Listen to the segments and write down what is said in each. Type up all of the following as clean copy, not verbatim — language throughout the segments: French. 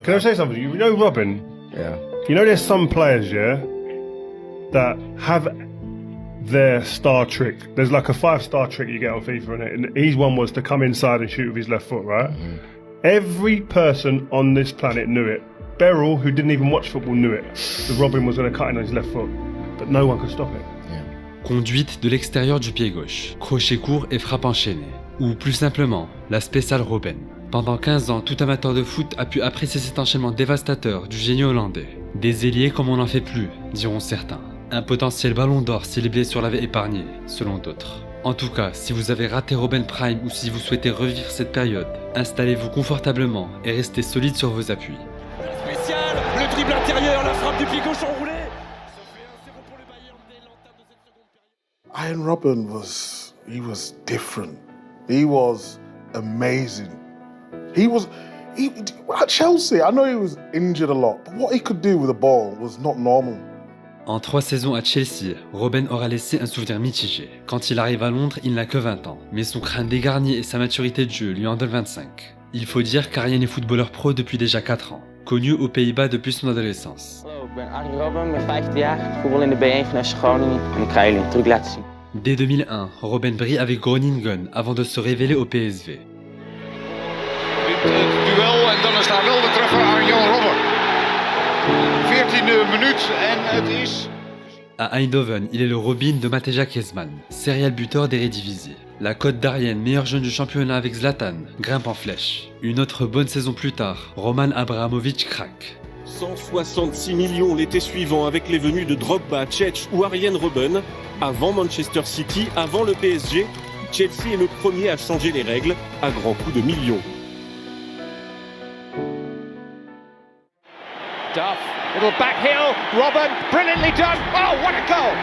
Can I say something? You know, Robin, Yeah. you know there's some players, yeah, that have their star trick. There's like a 5-star trick you get on FIFA, and his one was to come inside and shoot with his left foot, right? Every person on this planet knew it. Beryl, who didn't even watch football, knew it. That Robin was going to cut in on his left foot, but no one could stop it. Conduite de l'extérieur du pied gauche, crochet court et frappe enchaînée. Ou plus simplement, la spéciale Robben. Pendant 15 ans, tout amateur de foot a pu apprécier cet enchaînement dévastateur du génie hollandais. Des ailiers comme on n'en fait plus, diront certains. Un potentiel ballon d'or si les blessures l'avaient épargné, selon d'autres. En tout cas, si vous avez raté Robben Prime ou si vous souhaitez revivre cette période, installez-vous confortablement et restez solide sur vos appuis. Spécial, le dribble intérieur, la frappe du pied gauche enroulé. Iron Robben was different. He was amazing. At Chelsea, I know he was injured a lot, but what he could do with the ball was not normal. En 3 saisons à Chelsea, Robben aura laissé un souvenir mitigé. Quand il arrive à Londres, il n'a que 20 ans, mais son crâne dégarni et sa maturité de jeu lui en donnent 25. Il faut dire qu'Arjen est footballeur pro depuis déjà 4 ans, connu aux Pays-Bas depuis son adolescence. Hallo, ik ben Arjen Robben, ik ben 15 jaar, ik voetbal in de B1 van FC Groningen en ik ga jullie een truc laten zien. Dès 2001, Robben brille avec Groningen avant de se révéler au PSV. Duel en dan is daar wel de treffer aan Jan Robben. 14e minuut en het is... À Eindhoven, il est le Robin de Mateja Kezman, serial buteur d'Eredivisie. La cote d'Arjen, meilleur jeune du championnat avec Zlatan, grimpe en flèche. Une autre bonne saison plus tard, Roman Abramovich craque. 166 millions l'été suivant avec les venues de Drogba, Cech ou Arjen Robben. Avant Manchester City, avant le PSG, Chelsea est le premier à changer les règles à grands coups de millions. Duff, little back heel, Robben, brilliantly done. Oh, what a goal!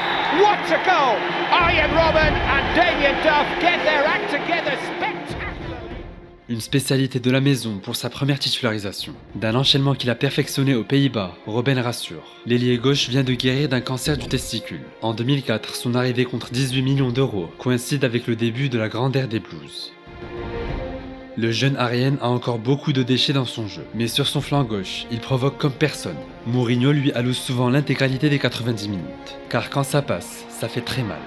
What a goal! Arjen Robben and Damien Duff get their act together spectacularly. Une spécialité de la maison pour sa première titularisation. D'un enchaînement qu'il a perfectionné aux Pays-Bas, Robben rassure. L'ailier gauche vient de guérir d'un cancer du testicule. En 2004, son arrivée contre 18 millions d'euros coïncide avec le début de la grande ère des Blues. Le jeune Arjen a encore beaucoup de déchets dans son jeu, mais sur son flanc gauche, il provoque comme personne. Mourinho lui alloue souvent l'intégralité des 90 minutes, car quand ça passe, ça fait très mal.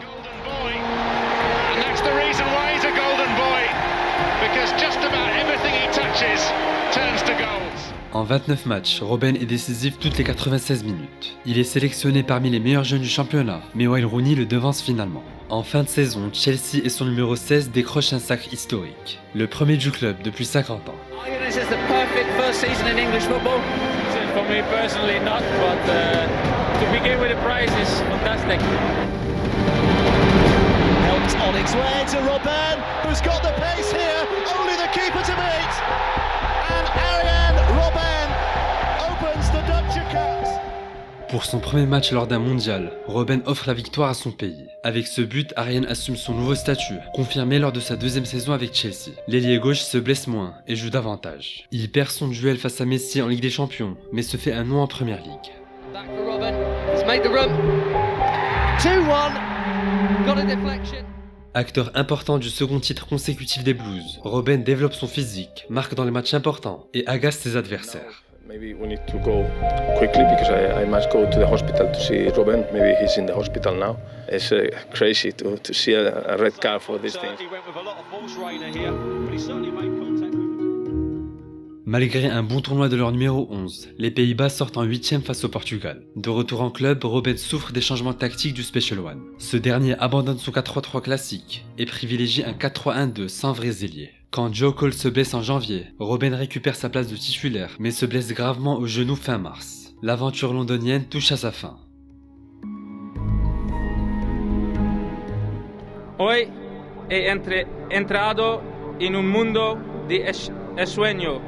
En 29 matchs, Robben est décisif toutes les 96 minutes. Il est sélectionné parmi les meilleurs jeunes du championnat, mais Wayne Rooney le devance finalement. En fin de saison, Chelsea et son numéro 16 décrochent un sacre historique. Le premier du club depuis 50 ans. This is the perfect first season in English football. For me personally not, but to begin with a prize is fantastic. Helped on its way to Robben, who's got the pace here, only the keeper to beat. And Arjen Robben opens the Dutch accounts. Pour son premier match lors d'un mondial, Robben offre la victoire à son pays. Avec ce but, Arjen assume son nouveau statut, confirmé lors de sa deuxième saison avec Chelsea. L'ailier gauche se blesse moins et joue davantage. Il perd son duel face à Messi en Ligue des Champions, mais se fait un nom en Première Ligue. Back for Robben, he's made the run. 2-1, got a deflection. Acteur important du second titre consécutif des Blues, Robben développe son physique, marque dans les matchs importants et agace ses adversaires. Maybe we need to go quickly because I must go to the hospital to see Robben. Maybe he's in the hospital now. It's crazy to see a red card for this thing. Malgré un bon tournoi de leur numéro 11, les Pays-Bas sortent en 8ème face au Portugal. De retour en club, Robben souffre des changements tactiques du Special One. Ce dernier abandonne son 4-3-3 classique et privilégie un 4-3-1-2 sans vrais ailiers. Quand Joe Cole se blesse en janvier, Robben récupère sa place de titulaire mais se blesse gravement au genou fin mars. L'aventure londonienne touche à sa fin. Hoy he entrado en un mundo de sueño.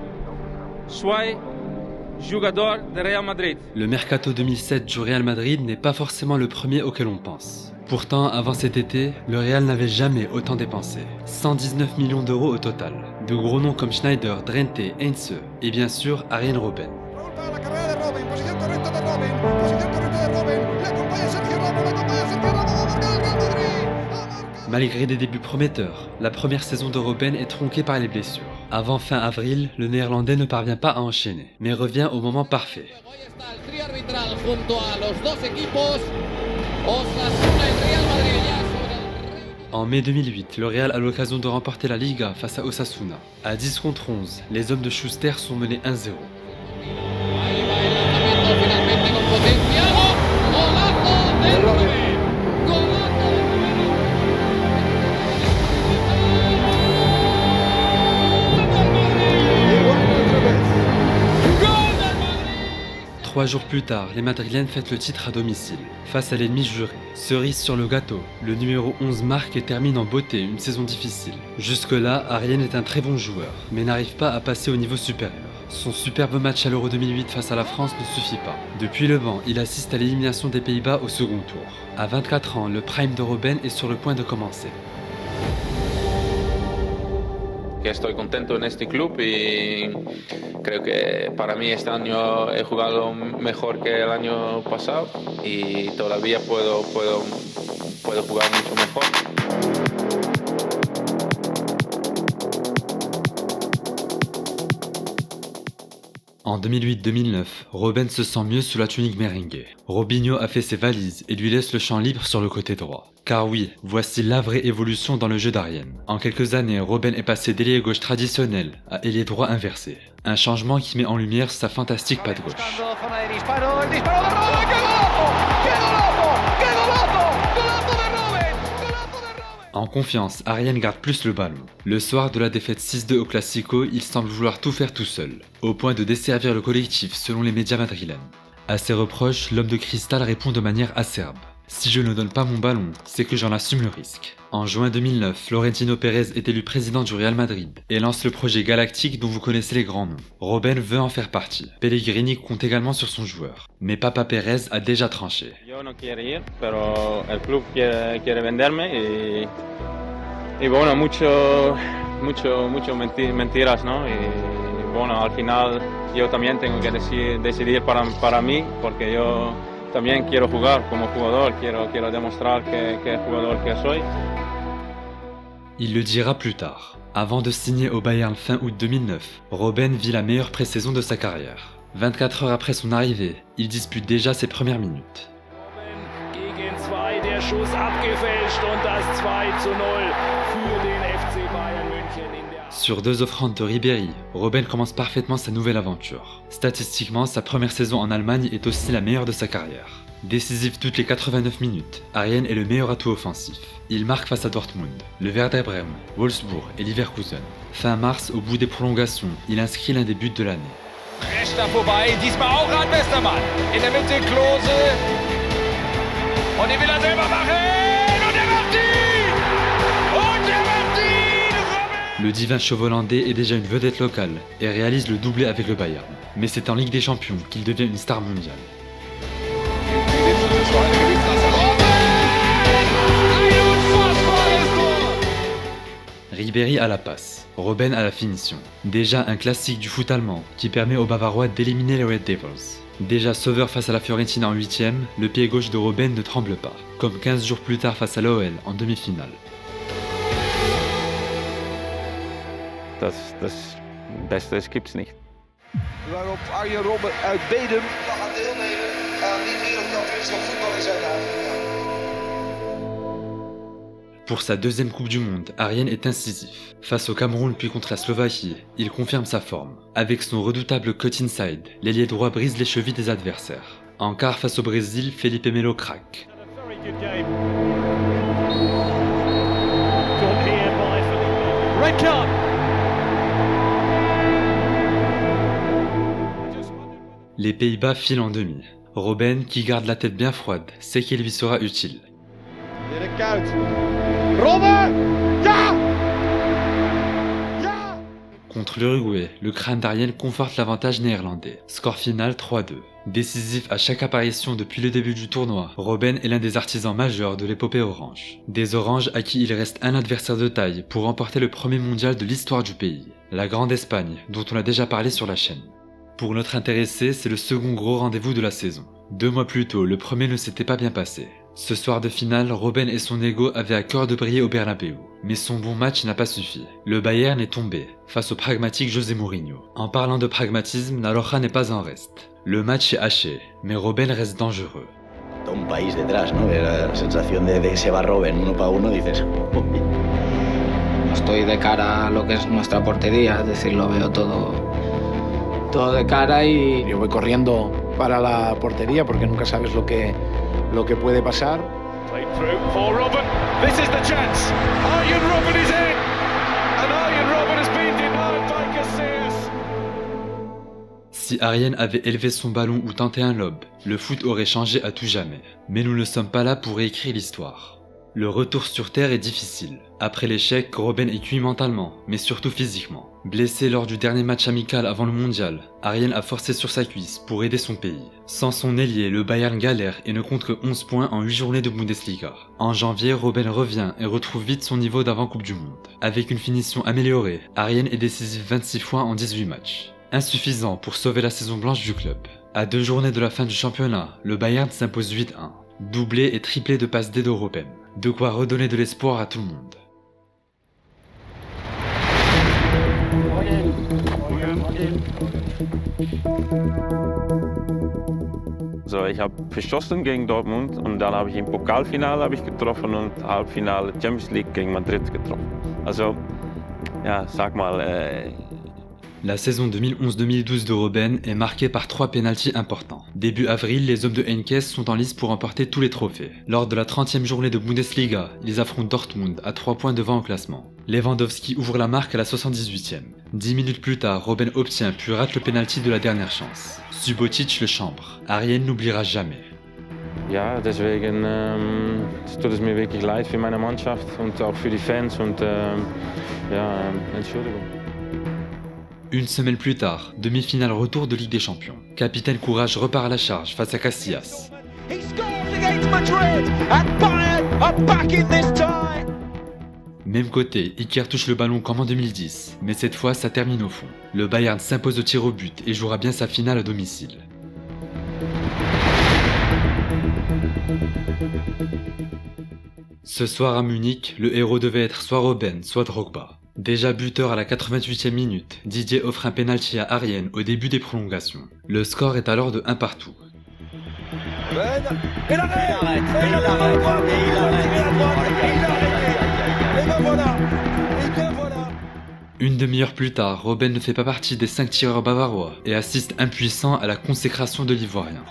Soy jugador de Real Madrid. Le mercato 2007 du Real Madrid n'est pas forcément le premier auquel on pense. Pourtant, avant cet été, le Real n'avait jamais autant dépensé. 119 millions d'euros au total. De gros noms comme Schneider, Drenthe, Heinze et bien sûr Arjen Robben. Malgré des débuts prometteurs, la première saison de Robben est tronquée par les blessures. Avant fin avril, le Néerlandais ne parvient pas à enchaîner, mais revient au moment parfait. En mai 2008, le Real a l'occasion de remporter la Liga face à Osasuna. À 10 contre 11, les hommes de Schuster sont menés 1-0. Trois jours plus tard, les Madrilènes fêtent le titre à domicile, face à l'ennemi juré. Cerise sur le gâteau, le numéro 11 marque et termine en beauté une saison difficile. Jusque-là, Arjen est un très bon joueur, mais n'arrive pas à passer au niveau supérieur. Son superbe match à l'Euro 2008 face à la France ne suffit pas. Depuis le banc, il assiste à l'élimination des Pays-Bas au second tour. À 24 ans, le prime de Robben est sur le point de commencer. Que estoy contento en este club y creo que para mí este año he jugado mejor que el año pasado y todavía puedo jugar mucho mejor. En 2008-2009, Robben se sent mieux sous la tunique merengue. Robinho a fait ses valises et lui laisse le champ libre sur le côté droit. Car oui, voici la vraie évolution dans le jeu d'Arjen. En quelques années, Robben est passé d'ailier gauche traditionnel à ailier droit inversé. Un changement qui met en lumière sa fantastique patte gauche. En confiance, Arjen garde plus le ballon. Le soir de la défaite 6-2 au Classico, il semble vouloir tout faire tout seul, au point de desservir le collectif selon les médias madrilènes. À ses reproches, l'homme de cristal répond de manière acerbe. Si je ne donne pas mon ballon, c'est que j'en assume le risque. En juin 2009, Florentino Pérez est élu président du Real Madrid et lance le projet Galactique dont vous connaissez les grands noms. Robben veut en faire partie. Pellegrini compte également sur son joueur. Mais Papa Pérez a déjà tranché. Yo no quiero ir, pero el club quiere venderme y bueno, mucho mentiras, ¿no? Y bueno, al final yo también tengo que decidir para mí porque yo también quiero jugar como jugador, quiero demostrar que jugador que soy. Il le dira plus tard. Avant de signer au Bayern fin août 2009, Robben vit la meilleure pré-saison de sa carrière. 24 heures après son arrivée, il dispute déjà ses premières minutes. Sur 2 offrandes de Ribéry, Robben commence parfaitement sa nouvelle aventure. Statistiquement, sa première saison en Allemagne est aussi la meilleure de sa carrière. Décisif toutes les 89 minutes, Arjen est le meilleur atout offensif. Il marque face à Dortmund, le Werder Bremen, Wolfsburg et Leverkusen. Fin mars, au bout des prolongations, il inscrit l'un des buts de l'année. Rechter vorbei, diesmal auch an Westermann. In der Mitte Klose. Und den will er selber machen. Und er macht ihn! Und er macht ihn! Le divin chauve-hollandais est déjà une vedette locale et réalise le doublé avec le Bayern. Mais c'est en Ligue des Champions qu'il devient une star mondiale. Ribéry à la passe, Robben à la finition. Déjà un classique du foot allemand qui permet aux Bavarois d'éliminer les Red Devils. Déjà sauveur face à la Fiorentina en 8ème, le pied gauche de Robben ne tremble pas, comme 15 jours plus tard face à l'OL en demi-finale. Das Beste gibt's nicht. Waarop Arjen Robben uit Bedum gaat deelnemen aan dit wereldkampioenschap voetbal in Zuid-Afrika. Pour sa deuxième Coupe du Monde, Arjen est incisif. Face au Cameroun puis contre la Slovaquie, il confirme sa forme. Avec son redoutable cut inside, l'ailier droit brise les chevilles des adversaires. En quart face au Brésil, Felipe Melo craque. Red card. Les Pays-Bas filent en demi. Robben, qui garde la tête bien froide, sait qu'il lui sera utile. Robben! Ja! Ja! Contre l'Uruguay, le crâne d'Arjen conforte l'avantage néerlandais. Score final 3-2. Décisif à chaque apparition depuis le début du tournoi, Robben est l'un des artisans majeurs de l'épopée orange. Des oranges à qui il reste un adversaire de taille pour remporter le premier mondial de l'histoire du pays, la Grande Espagne, dont on a déjà parlé sur la chaîne. Pour notre intéressé, c'est le second gros rendez-vous de la saison. 2 mois plus tôt, le premier ne s'était pas bien passé. Ce soir de finale, Robben et son ego avaient à cœur de briller au Bernabéu. Mais son bon match n'a pas suffi. Le Bayern est tombé face au pragmatique José Mourinho. En parlant de pragmatisme, la Roja n'est pas en reste. Le match est haché, mais Robben reste dangereux. Un país detrás, ¿no? La sensación de se va Robben uno para uno, dices... Estoy de cara a lo que es nuestra portería, es decir, lo veo todo de cara y... Yo voy corriendo para la portería porque nunca sabes lo que puede pasar. Played through for Robben. This is the chance. Arjen Robben is in. And Arjen Robben has been denied by Casillas. Si Arjen avait élevé son ballon ou tenté un lob, le foot aurait changé à tout jamais. Mais nous ne sommes pas là pour réécrire l'histoire. Le retour sur terre est difficile. Après l'échec, Robben est cuit mentalement, mais surtout physiquement. Blessé lors du dernier match amical avant le mondial, Arjen a forcé sur sa cuisse pour aider son pays. Sans son ailier, le Bayern galère et ne compte que 11 points en 8 journées de Bundesliga. En janvier, Robben revient et retrouve vite son niveau d'avant Coupe du Monde. Avec une finition améliorée, Arjen est décisif 26 fois en 18 matchs. Insuffisant pour sauver la saison blanche du club. À 2 journées de la fin du championnat, le Bayern s'impose 8-1. Doublé et triplé de passes D de Robben. De quoi redonner de l'espoir à tout le monde. Also ich habe verschossen gegen Dortmund und dann habe ich im Pokalfinale getroffen und Halbfinale Champions League gegen Madrid getroffen. Also ja, sag mal. La saison 2011-2012 de Robben est marquée par 3 pénaltys importants. Début avril, les hommes de Heynckes sont en lice pour remporter tous les trophées. Lors de la 30e journée de Bundesliga, ils affrontent Dortmund à 3 points devant au classement. Lewandowski ouvre la marque à la 78e. 10 minutes plus tard, Robben obtient puis rate le pénalty de la dernière chance. Subotic le chambre. Arjen n'oubliera jamais. Ja, deswegen tut es mir wirklich leid für meine Mannschaft und auch für die Fans und Entschuldigung. Une semaine plus tard, demi-finale retour de Ligue des Champions. Capitaine Courage repart à la charge face à Casillas. Même côté, Iker touche le ballon comme en 2010, mais cette fois ça termine au fond. Le Bayern s'impose au tir au but et jouera bien sa finale à domicile. Ce soir à Munich, le héros devait être soit Robben, soit Drogba. Déjà buteur à la 88e minute, Didier offre un pénalty à Arjen au début des prolongations. Le score est alors de 1 partout. Une demi-heure plus tard, Robben ne fait pas partie des 5 tireurs bavarois et assiste impuissant à la consécration de l'Ivoirien.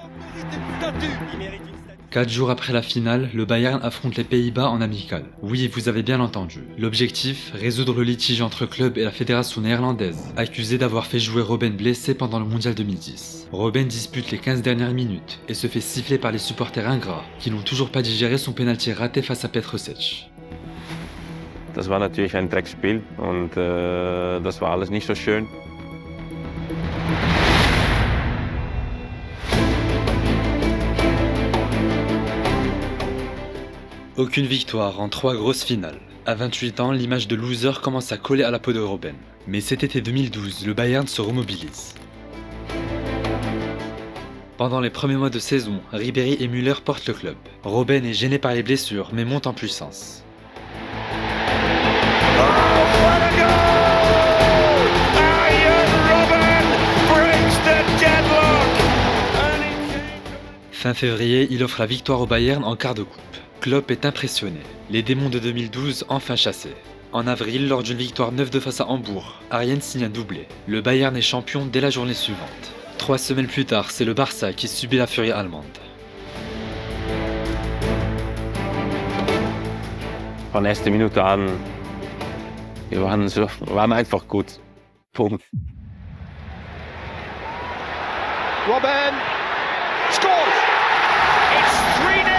4 jours après la finale, le Bayern affronte les Pays-Bas en amical. Oui, vous avez bien entendu. L'objectif, résoudre le litige entre club et la fédération néerlandaise, accusé d'avoir fait jouer Robben blessé pendant le mondial 2010. Robben dispute les 15 dernières minutes et se fait siffler par les supporters ingrats, qui n'ont toujours pas digéré son pénalty raté face à Petrosec. Das war natürlich ein Dreckspiel und das war alles nicht so schön. Aucune victoire en 3 grosses finales. À 28 ans, l'image de loser commence à coller à la peau de Robben. Mais cet été 2012, le Bayern se remobilise. Pendant les premiers mois de saison, Ribéry et Müller portent le club. Robben est gêné par les blessures, mais monte en puissance. Fin février, il offre la victoire au Bayern en quart de coupe. Klopp est impressionné. Les démons de 2012 enfin chassés. En avril, lors d'une victoire 9-2 face à Hambourg, Arjen signe un doublé. Le Bayern est champion dès la journée suivante. 3 semaines plus tard, c'est le Barça qui subit la furie allemande. Von erster Minute an, wir waren einfach gut. Punkt. Robben scores! It's 3-0!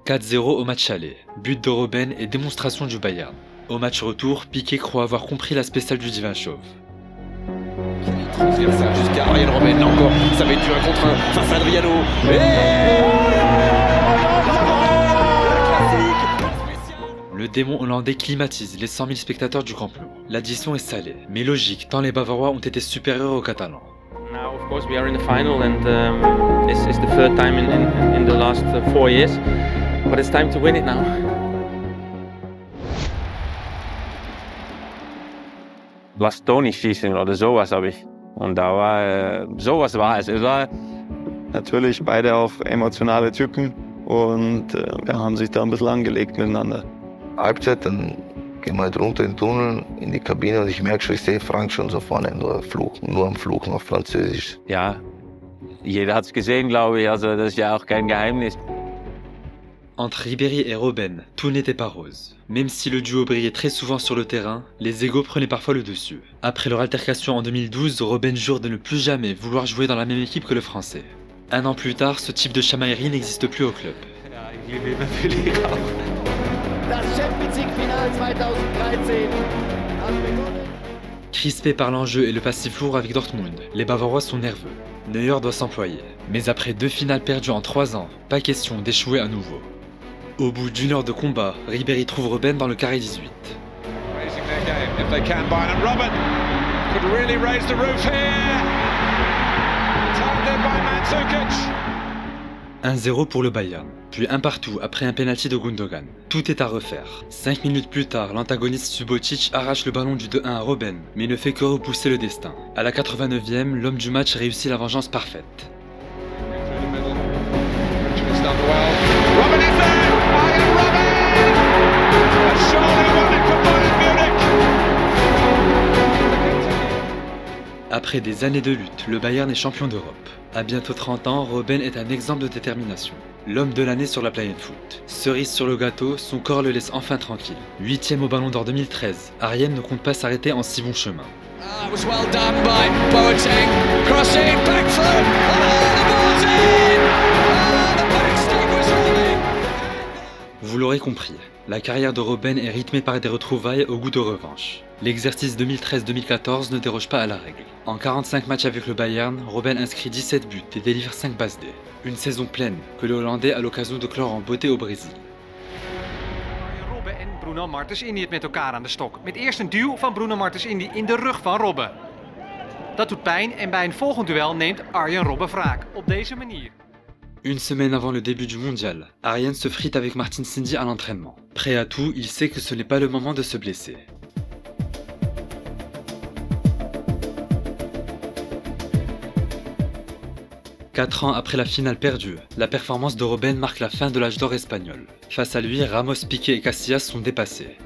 4-0 au match aller. But de Robben et démonstration du Bayern. Au match retour, Piqué croit avoir compris la spéciale du divin chauve. Transversal jusqu'à Arjen Robben, là encore, ça va être du 1 contre 1 face à Adriano. Le démon hollandais climatise les 100 000 spectateurs du Camp Nou. L'addition est salée, mais logique tant les Bavarois ont été supérieurs aux Catalans. Now, of course, we are in the final, and this is the third time in the last 4 years. But it's time to win it now. Bastoni-Schießen oder sowas habe ich. Und da war, sowas war es. Es war natürlich beide auch emotionale Typen und haben sich da ein bisschen angelegt miteinander. Halbzeit, dann gehen wir halt runter in den Tunnel, in die Kabine und ich merke schon, ich sehe Frank schon so vorne, nur am Fluchen auf Französisch. Ja, jeder hat es gesehen, glaube ich, also das ist ja auch kein Geheimnis. Entre Ribéry et Robben, tout n'était pas rose. Même si le duo brillait très souvent sur le terrain, les égos prenaient parfois le dessus. Après leur altercation en 2012, Robben jure de ne plus jamais vouloir jouer dans la même équipe que le Français. Un an plus tard, ce type de chamaillerie n'existe plus au club. Das Champions League-Final 2013 hat begonnen. Crispés par l'enjeu et le passif lourd avec Dortmund, les Bavarois sont nerveux. Neuer doit s'employer. Mais après 2 finales perdues en 3 ans, pas question d'échouer à nouveau. Au bout d'1 heure de combat, Ribéry trouve Robben dans le carré 18. Raising their game if they can by and Robben could really raise the roof here. Targeted by Mandzukic. 1-0 pour le Bayern, puis 1 partout après un penalty de Gundogan. Tout est à refaire. 5 minutes plus tard, l'antagoniste Subotic arrache le ballon du 2-1 à Robben, mais ne fait que repousser le destin. À la 89e, l'homme du match réussit la vengeance parfaite. Robben is there! Arjen Robben! A surely won it for Bayern Munich! Après des années de lutte, le Bayern est champion d'Europe. À bientôt 30 ans, Robben est un exemple de détermination. L'homme de l'année sur la planète foot. Cerise sur le gâteau, son corps le laisse enfin tranquille. 8e au Ballon d'Or 2013, Arjen ne compte pas s'arrêter en si bon chemin. That was well done by Boateng. Crossing, back foot. Oh, the ball's in! Oh, the backstick was rolling. Vous l'aurez compris, la carrière de Robben est rythmée par des retrouvailles au goût de revanche. L'exercice 2013-2014 ne déroge pas à la règle. En 45 matchs avec le Bayern, Robben inscrit 17 buts et délivre 5 passes D. Une saison pleine que le Hollandais a l'occasion de clore en beauté au Brésil. Robben en Bruno Martens Indy het met elkaar aan de stok. Met eerst een duw van Bruno Martens Indy in de rug van Robben. Dat doet pijn en bij een volgend duel neemt Arjen Robben wraak. Op deze manier. Une semaine avant le début du mondial, Arjen se frite avec Martin Indy à l'entraînement. Prêt à tout, il sait que ce n'est pas le moment de se blesser. Quatre ans après la finale perdue, la performance de Robben marque la fin de l'âge d'or espagnol. Face à lui, Ramos, Piqué et Casillas sont dépassés.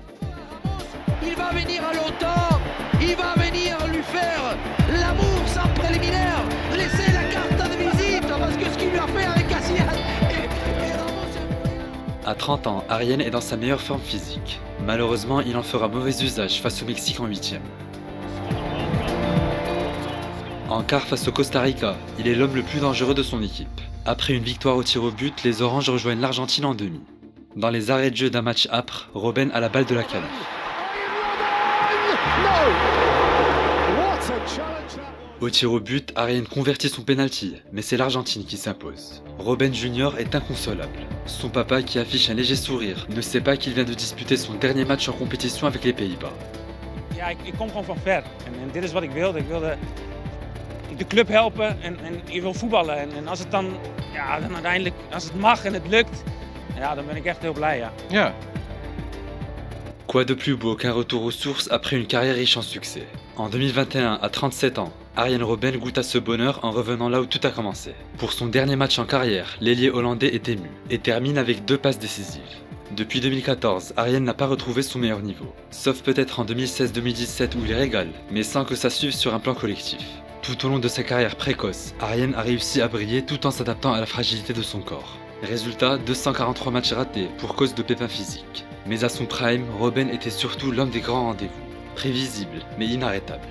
Il va venir à l'OTAN, il va venir lui faire l'amour sans préliminaire, laisser la carte de visite, parce que ce qu'il lui a fait avec Casillas et Ramos... À 30 ans, Arjen est dans sa meilleure forme physique. Malheureusement, il en fera mauvais usage face au Mexique en 8e. En quart face au Costa Rica, il est l'homme le plus dangereux de son équipe. Après une victoire au tir au but, les Oranges rejoignent l'Argentine en demi. Dans les arrêts de jeu d'un match âpre, Robben a la balle de la qualif. Au tir au but, Arjen convertit son penalty, mais c'est l'Argentine qui s'impose. Robben Jr. est inconsolable. Son papa, qui affiche un léger sourire, ne sait pas qu'il vient de disputer son dernier match en compétition avec les Pays-Bas. Ja, ik kom gewoon van ver. En dit is wat ik wilde. Ik wilde de club helpen en je wil voetballen. En als het dan, ja, dan uiteindelijk, als het mag en het lukt, ja, dan ben ik echt heel blij, ja. Yeah. Quoi de plus beau qu'un retour aux sources après une carrière riche en succès. En 2021, à 37 ans, Arjen Robben goûte à ce bonheur en revenant là où tout a commencé. Pour son dernier match en carrière, l'ailier hollandais est ému et termine avec 2 passes décisives. Depuis 2014, Arjen n'a pas retrouvé son meilleur niveau, sauf peut-être en 2016-2017 où il régale, mais sans que ça suive sur un plan collectif. Tout au long de sa carrière précoce, Arjen a réussi à briller tout en s'adaptant à la fragilité de son corps. Résultat, 243 matchs ratés pour cause de pépins physiques. Mais à son prime, Robben était surtout l'homme des grands rendez-vous. Prévisible, mais inarrêtable.